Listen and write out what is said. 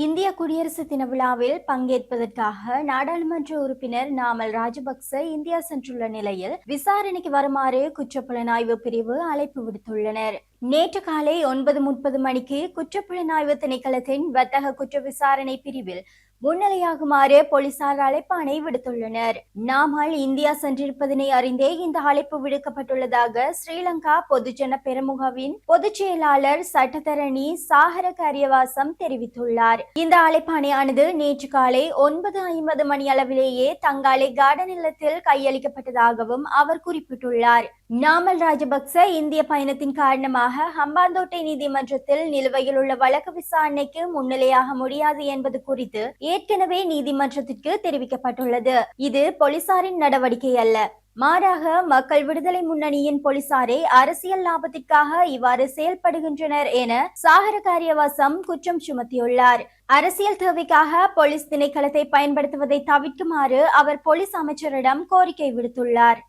இந்திய குடியரசு தின விழாவில் பங்கேற்பதற்காக நாடாளுமன்ற உறுப்பினர் நாமல் ராஜபக்ச இந்தியா சென்றுள்ள நிலையில் விசாரணைக்கு வருமாறு குற்றப்புலனாய்வு பிரிவு அழைப்பு விடுத்துள்ளனர். நேற்று காலை 9:30 மணிக்கு குற்றப்புலனாய்வு திணைக்களத்தின் வர்த்தக குற்ற விசாரணை பிரிவில் முன்னிலையாகுமாறு போலீசார் அழைப்பாணை விடுத்துள்ளனர். நாமல் இந்தியா சென்றிருப்பதனை அறிந்தே இந்த அழைப்பு விடுக்கப்பட்டுள்ளதாக ஸ்ரீலங்கா பொதுஜன பெரமுகவின் பொதுச் செயலாளர் சட்டத்தரணி சாகர கரியவாசம் தெரிவித்துள்ளார். இந்த அழைப்பாணையானது நேற்று காலை 9:50 மணி அளவிலேயே தங்காலை கார்டன் இல்லத்தில் கையளிக்கப்பட்டதாகவும் அவர் குறிப்பிட்டுள்ளார். நாமல் ராஜபக்ச இந்திய பயணத்தின் காரணமாக ஹம்பாந்தோட்டை நீதிமன்றத்தில் நிலுவையில் உள்ள வழக்கு விசாரணைக்கு முன்னிலையாக முடியாது என்பது குறித்து ஏற்கனவே நீதிமன்றத்திற்கு தெரிவிக்கப்பட்டுள்ளது. இது போலீசாரின் நடவடிக்கை அல்ல, மாறாக மக்கள் விடுதலை முன்னணியின் போலீசாரே அரசியல் லாபத்திற்காக இவ்வாறு செயல்படுகின்றனர் என சாகர காரியவாசம் குற்றம் சுமத்தியுள்ளார். அரசியல் தேவைக்காக போலீஸ் திணைக்களத்தை பயன்படுத்துவதை தவிர்க்குமாறு அவர் போலீஸ் அமைச்சரிடம் கோரிக்கை விடுத்துள்ளார்.